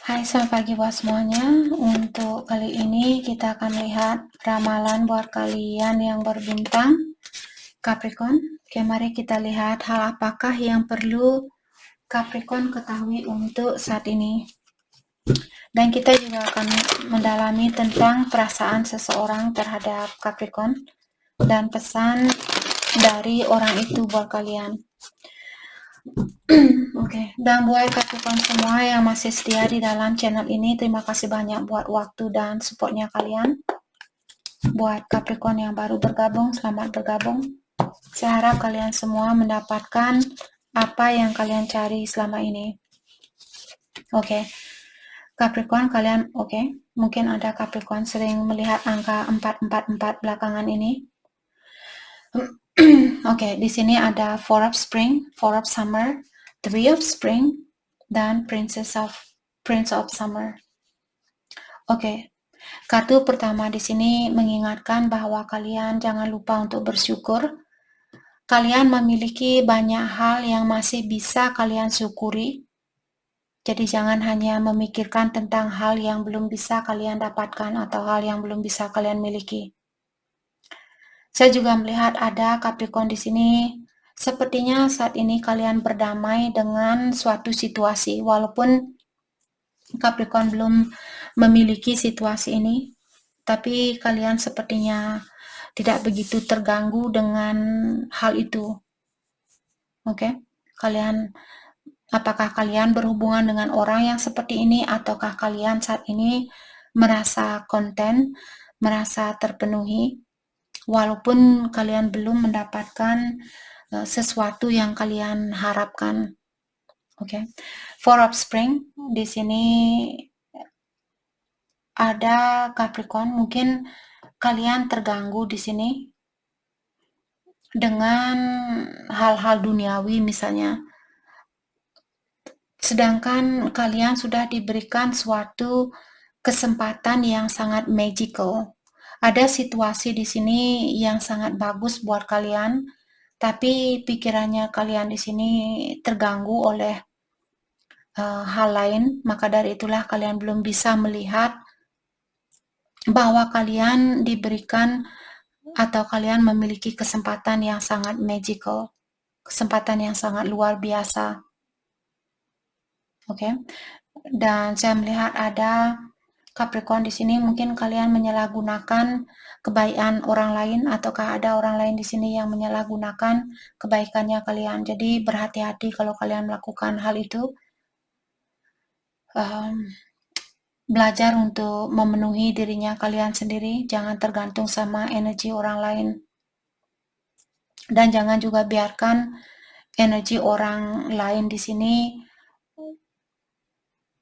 Hai, selamat pagi buat semuanya. Untuk kali ini kita akan lihat ramalan buat kalian yang berbintang Capricorn. Oke, mari kita lihat hal apakah yang perlu Capricorn ketahui untuk saat ini. Dan kita juga akan mendalami tentang perasaan seseorang terhadap Capricorn dan pesan dari orang itu buat kalian. Oke, dan buat Capricorn semua yang masih setia di dalam channel ini, terima kasih banyak buat waktu dan supportnya kalian. Buat Capricorn yang baru bergabung, selamat bergabung. Saya harap kalian semua mendapatkan apa yang kalian cari selama ini. Oke, Capricorn kalian oke. Mungkin ada Capricorn sering melihat angka 444 belakangan ini. Oke, di sini ada Four of Spring, Four of Summer, Three of Spring, dan Prince of Summer. Oke, kartu pertama di sini mengingatkan bahwa kalian jangan lupa untuk bersyukur. Kalian memiliki banyak hal yang masih bisa kalian syukuri. Jadi jangan hanya memikirkan tentang hal yang belum bisa kalian dapatkan atau hal yang belum bisa kalian miliki. Saya juga melihat ada Capricorn di sini. Sepertinya saat ini kalian berdamai dengan suatu situasi, walaupun Capricorn belum memiliki situasi ini, tapi kalian sepertinya tidak begitu terganggu dengan hal itu. Oke, apakah kalian berhubungan dengan orang yang seperti ini, ataukah kalian saat ini merasa konten, merasa terpenuhi, walaupun kalian belum mendapatkan sesuatu yang kalian harapkan. Oke, Four of Spring di sini ada Capricorn. Mungkin kalian terganggu di sini dengan hal-hal duniawi misalnya. Sedangkan kalian sudah diberikan suatu kesempatan yang sangat magical. Ada situasi di sini yang sangat bagus buat kalian, tapi pikirannya kalian di sini terganggu oleh hal lain, maka dari itulah kalian belum bisa melihat bahwa kalian diberikan atau kalian memiliki kesempatan yang sangat magical, kesempatan yang sangat luar biasa. Oke, dan saya melihat ada Capricorn di sini. Mungkin kalian menyalahgunakan kebaikan orang lain, ataukah ada orang lain di sini yang menyalahgunakan kebaikannya kalian. Jadi berhati-hati kalau kalian melakukan hal itu. Belajar untuk memenuhi dirinya kalian sendiri, jangan tergantung sama energi orang lain. Dan jangan juga biarkan energi orang lain di sini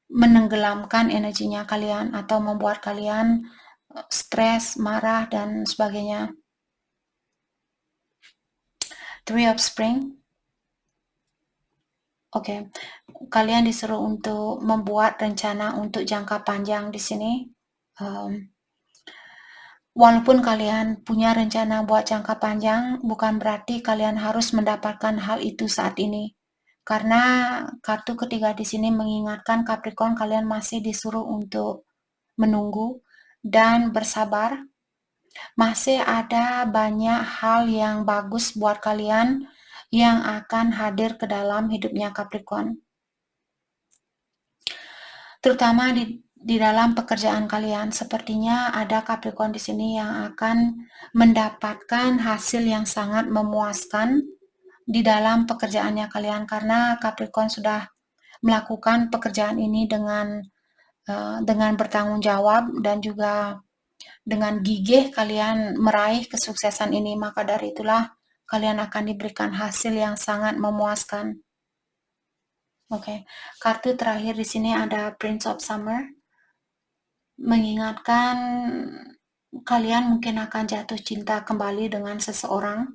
menenggelamkan energinya kalian atau membuat kalian stres, marah, dan sebagainya. Three of Spring. Oke, kalian disuruh untuk membuat rencana untuk jangka panjang di sini. Walaupun kalian punya rencana buat jangka panjang, bukan berarti kalian harus mendapatkan hal itu saat ini. Karena kartu ketiga di sini mengingatkan Capricorn, kalian masih disuruh untuk menunggu dan bersabar. Masih ada banyak hal yang bagus buat kalian yang akan hadir ke dalam hidupnya Capricorn. Terutama di dalam pekerjaan kalian, sepertinya ada Capricorn di sini yang akan mendapatkan hasil yang sangat memuaskan di dalam pekerjaannya kalian, karena Capricorn sudah melakukan pekerjaan ini dengan bertanggung jawab dan juga dengan gigih kalian meraih kesuksesan ini. Maka dari itulah kalian akan diberikan hasil yang sangat memuaskan. Oke, kartu terakhir di sini ada Prince of Summer, mengingatkan kalian mungkin akan jatuh cinta kembali dengan seseorang,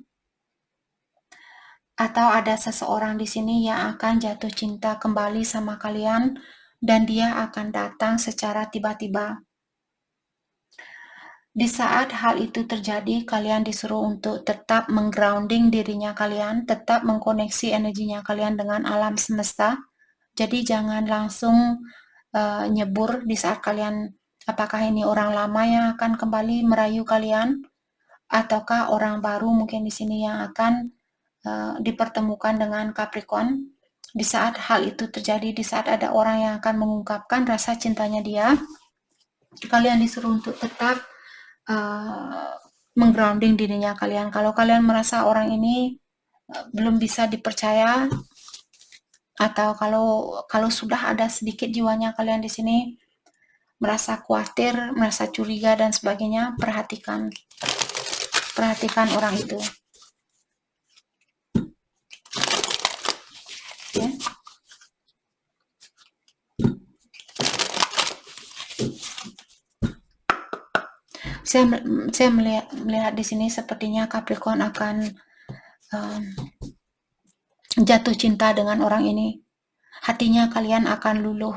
atau ada seseorang di sini yang akan jatuh cinta kembali sama kalian dan dia akan datang secara tiba-tiba. Di saat hal itu terjadi, kalian disuruh untuk tetap menggrounding dirinya kalian, tetap mengkoneksi energinya kalian dengan alam semesta. Jadi jangan langsung nyebur di saat kalian, apakah ini orang lama yang akan kembali merayu kalian, ataukah orang baru mungkin di sini yang akan dipertemukan dengan Capricorn. Di saat hal itu terjadi, di saat ada orang yang akan mengungkapkan rasa cintanya dia, kalian disuruh untuk tetap menggrounding dirinya kalian. Kalau kalian merasa orang ini belum bisa dipercaya, atau kalau sudah ada sedikit jiwanya kalian di sini merasa khawatir, merasa curiga dan sebagainya, perhatikan orang itu. Ya. Saya melihat di sini sepertinya Capricorn akan jatuh cinta dengan orang ini. Hatinya kalian akan luluh.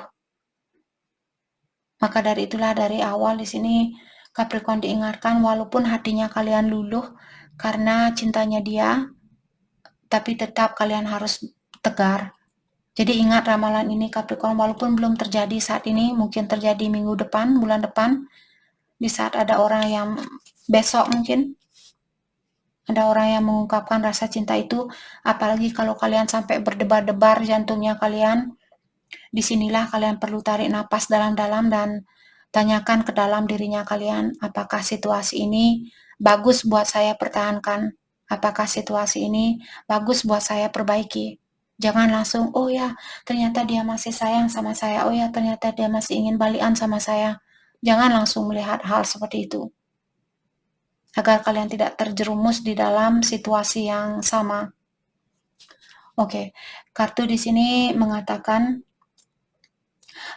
Maka dari itulah dari awal di sini Capricorn diingatkan, walaupun hatinya kalian luluh karena cintanya dia, tapi tetap kalian harus tegar. Jadi ingat ramalan ini Capricorn, walaupun belum terjadi saat ini, mungkin terjadi minggu depan, bulan depan, di saat ada orang yang besok mungkin ada orang yang mengungkapkan rasa cinta itu, apalagi kalau kalian sampai berdebar-debar jantungnya kalian, disinilah kalian perlu tarik napas dalam-dalam dan tanyakan ke dalam dirinya kalian, apakah situasi ini bagus buat saya pertahankan, apakah situasi ini bagus buat saya perbaiki. Jangan langsung, oh ya ternyata dia masih sayang sama saya, oh ya ternyata dia masih ingin balikan sama saya. Jangan langsung melihat hal seperti itu, agar kalian tidak terjerumus di dalam situasi yang sama. Oke, kartu di sini mengatakan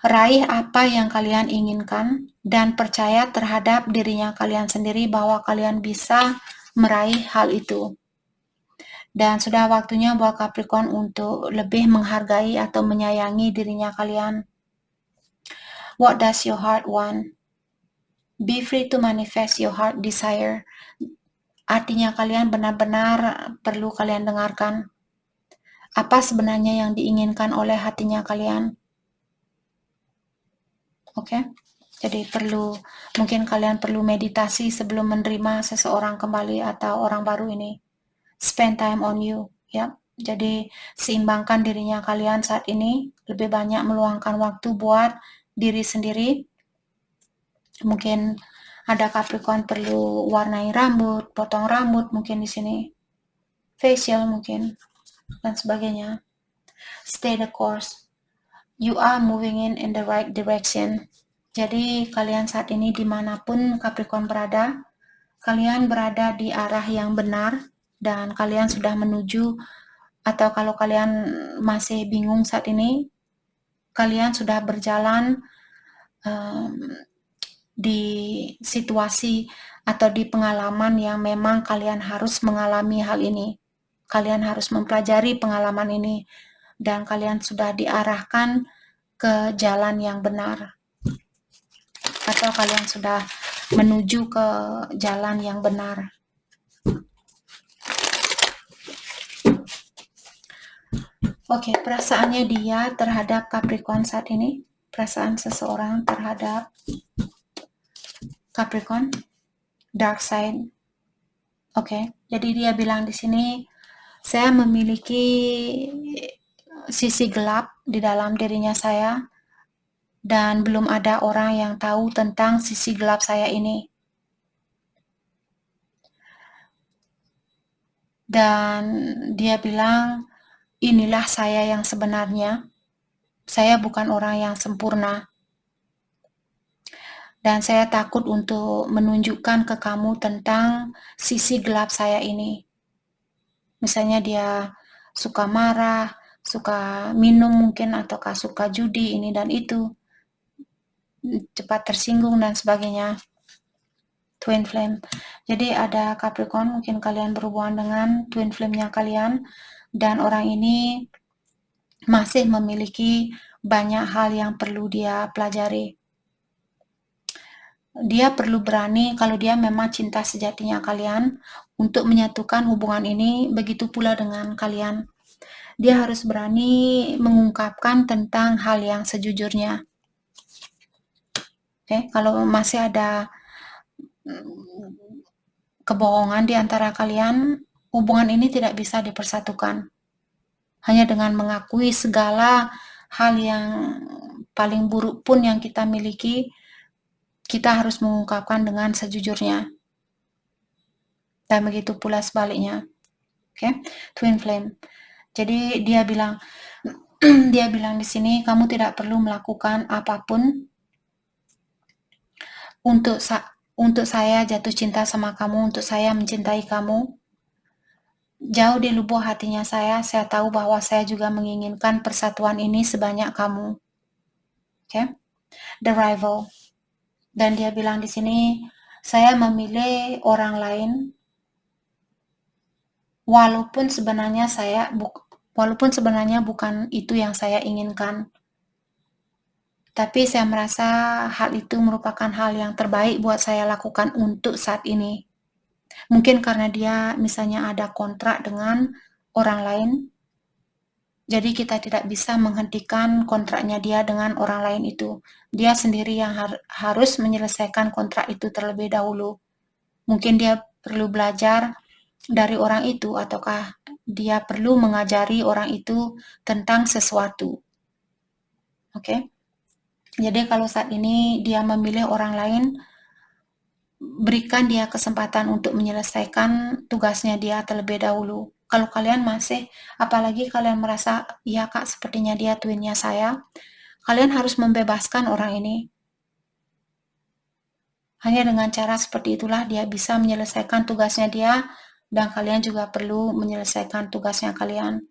raih apa yang kalian inginkan dan percaya terhadap dirinya kalian sendiri bahwa kalian bisa meraih hal itu. Dan sudah waktunya buat Capricorn untuk lebih menghargai atau menyayangi dirinya kalian. What does your heart want? Be free to manifest your heart desire. Artinya kalian benar-benar perlu kalian dengarkan. Apa sebenarnya yang diinginkan oleh hatinya kalian? Oke? Jadi mungkin kalian perlu meditasi sebelum menerima seseorang kembali atau orang baru ini. Spend time on you, ya. Jadi seimbangkan dirinya kalian saat ini, lebih banyak meluangkan waktu buat diri sendiri. Mungkin ada Capricorn perlu warnai rambut, potong rambut mungkin di sini, facial mungkin, dan sebagainya. Stay the course. You are moving in the right direction. Jadi kalian saat ini dimanapun Capricorn berada, kalian berada di arah yang benar dan kalian sudah menuju, atau kalau kalian masih bingung saat ini, kalian sudah berjalan di situasi atau di pengalaman yang memang kalian harus mengalami hal ini. Kalian harus mempelajari pengalaman ini dan kalian sudah diarahkan ke jalan yang benar. Atau kalian sudah menuju ke jalan yang benar. Oke, perasaannya dia terhadap Capricorn saat ini. Perasaan seseorang terhadap Capricorn, dark side. Oke, jadi dia bilang di sini, saya memiliki sisi gelap di dalam dirinya saya, dan belum ada orang yang tahu tentang sisi gelap saya ini. Dan dia bilang, inilah saya yang sebenarnya. Saya bukan orang yang sempurna. Dan saya takut untuk menunjukkan ke kamu tentang sisi gelap saya ini. Misalnya dia suka marah, suka minum mungkin, ataukah suka judi ini dan itu, cepat tersinggung dan sebagainya. Twin flame. Jadi ada Capricorn, mungkin kalian berhubungan dengan twin flame-nya kalian, dan orang ini masih memiliki banyak hal yang perlu dia pelajari. Dia perlu berani, kalau dia memang cinta sejatinya kalian, untuk menyatukan hubungan ini, begitu pula dengan kalian. Dia harus berani mengungkapkan tentang hal yang sejujurnya. Oke, kalau masih ada kebohongan di antara kalian, hubungan ini tidak bisa dipersatukan. Hanya dengan mengakui segala hal yang paling buruk pun yang kita miliki, kita harus mengungkapkan dengan sejujurnya. Dan begitu pula sebaliknya. Oke, twin flame. Jadi dia bilang di sini kamu tidak perlu melakukan apapun untuk saya jatuh cinta sama kamu, untuk saya mencintai kamu. Jauh di lubuk hatinya saya tahu bahwa saya juga menginginkan persatuan ini sebanyak kamu. Oke, the rival. Dan dia bilang di sini, saya memilih orang lain, walaupun sebenarnya bukan itu yang saya inginkan. Tapi saya merasa hal itu merupakan hal yang terbaik buat saya lakukan untuk saat ini. Mungkin karena dia misalnya ada kontrak dengan orang lain, jadi kita tidak bisa menghentikan kontraknya dia dengan orang lain itu. Dia sendiri yang harus menyelesaikan kontrak itu terlebih dahulu. Mungkin dia perlu belajar dari orang itu, ataukah dia perlu mengajari orang itu tentang sesuatu. Oke? Jadi kalau saat ini dia memilih orang lain, berikan dia kesempatan untuk menyelesaikan tugasnya dia terlebih dahulu. Kalau kalian masih, apalagi kalian merasa, ya kak sepertinya dia twinnya saya, kalian harus membebaskan orang ini. Hanya dengan cara seperti itulah dia bisa menyelesaikan tugasnya dia, dan kalian juga perlu menyelesaikan tugasnya kalian.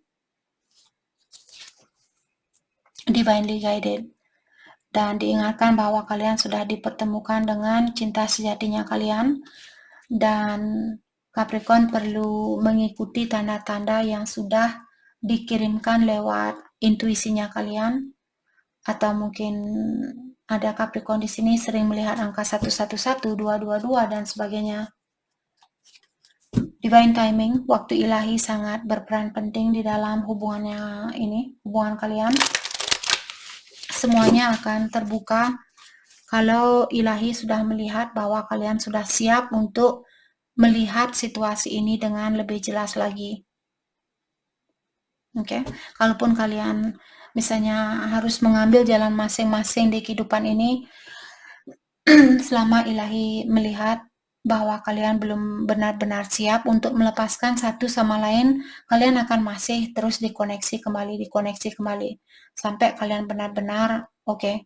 Divinely guided. Dan diingatkan bahwa kalian sudah dipertemukan dengan cinta sejatinya kalian, dan Capricorn perlu mengikuti tanda-tanda yang sudah dikirimkan lewat intuisinya kalian, atau mungkin ada Capricorn di sini sering melihat angka 111, 222 dan sebagainya. Divine timing, waktu ilahi sangat berperan penting di dalam hubungan kalian. Semuanya akan terbuka kalau ilahi sudah melihat bahwa kalian sudah siap untuk melihat situasi ini dengan lebih jelas lagi. Oke, kalaupun kalian misalnya harus mengambil jalan masing-masing di kehidupan ini, selama ilahi melihat bahwa kalian belum benar-benar siap untuk melepaskan satu sama lain, kalian akan masih terus dikoneksi kembali, sampai kalian benar-benar oke,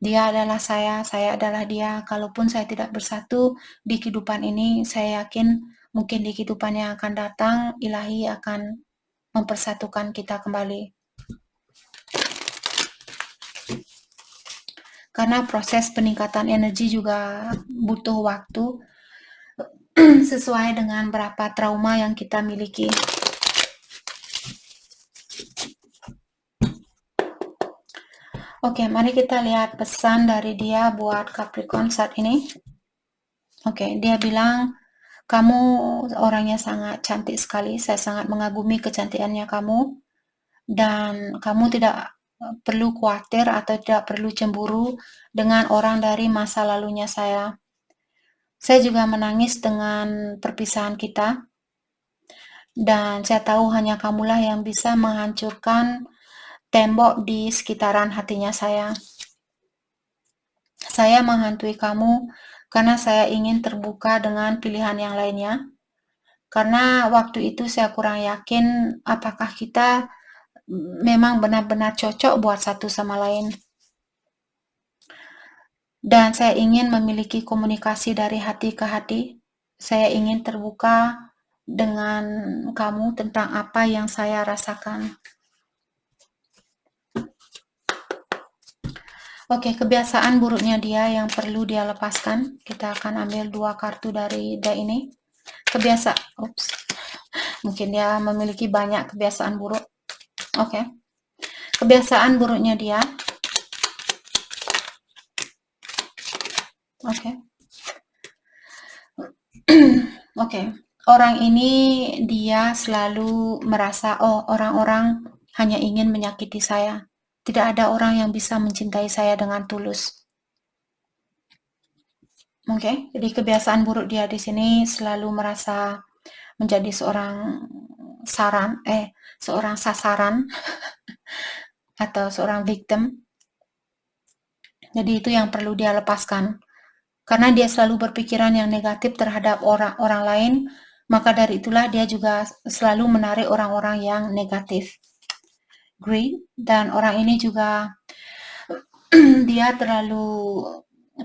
dia adalah saya adalah dia. Kalaupun saya tidak bersatu di kehidupan ini, saya yakin mungkin di kehidupan yang akan datang, ilahi akan mempersatukan kita kembali. Karena proses peningkatan energi juga butuh waktu sesuai dengan berapa trauma yang kita miliki. Oke, mari kita lihat pesan dari dia buat Capricorn saat ini. Oke, dia bilang, kamu orangnya sangat cantik sekali, saya sangat mengagumi kecantikannya kamu, dan kamu tidak perlu khawatir atau tidak perlu cemburu dengan orang dari masa lalunya saya. Saya juga menangis dengan perpisahan kita, dan saya tahu hanya kamulah yang bisa menghancurkan tembok di sekitaran hatinya saya. Saya menghantui kamu karena saya ingin terbuka dengan pilihan yang lainnya. Karena waktu itu saya kurang yakin apakah kita memang benar-benar cocok buat satu sama lain. Dan saya ingin memiliki komunikasi dari hati ke hati. Saya ingin terbuka dengan kamu tentang apa yang saya rasakan. Oke, kebiasaan buruknya dia yang perlu dia lepaskan. Kita akan ambil 2 kartu dari deck ini. Mungkin dia memiliki banyak kebiasaan buruk. Oke. Kebiasaan buruknya dia. Oke. Oke. Orang ini dia selalu merasa, oh orang-orang hanya ingin menyakiti saya. Tidak ada orang yang bisa mencintai saya dengan tulus. Oke, jadi kebiasaan buruk dia di sini selalu merasa menjadi seorang sasaran atau seorang victim. Jadi itu yang perlu dia lepaskan. Karena dia selalu berpikiran yang negatif terhadap orang lain, maka dari itulah dia juga selalu menarik orang-orang yang negatif. Greed, dan orang ini juga dia terlalu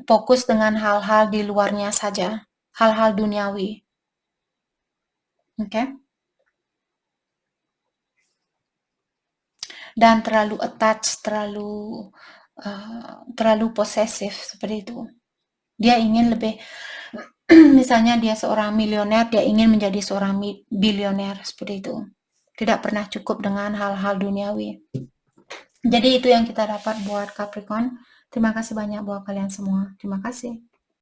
fokus dengan hal-hal di luarnya saja, hal-hal duniawi. Oke? Dan terlalu attached, terlalu posesif seperti itu. Dia ingin lebih misalnya dia seorang milioner, dia ingin menjadi seorang bilioner seperti itu. Tidak pernah cukup dengan hal-hal duniawi. Jadi itu yang kita dapat buat Capricorn. Terima kasih banyak buat kalian semua. Terima kasih.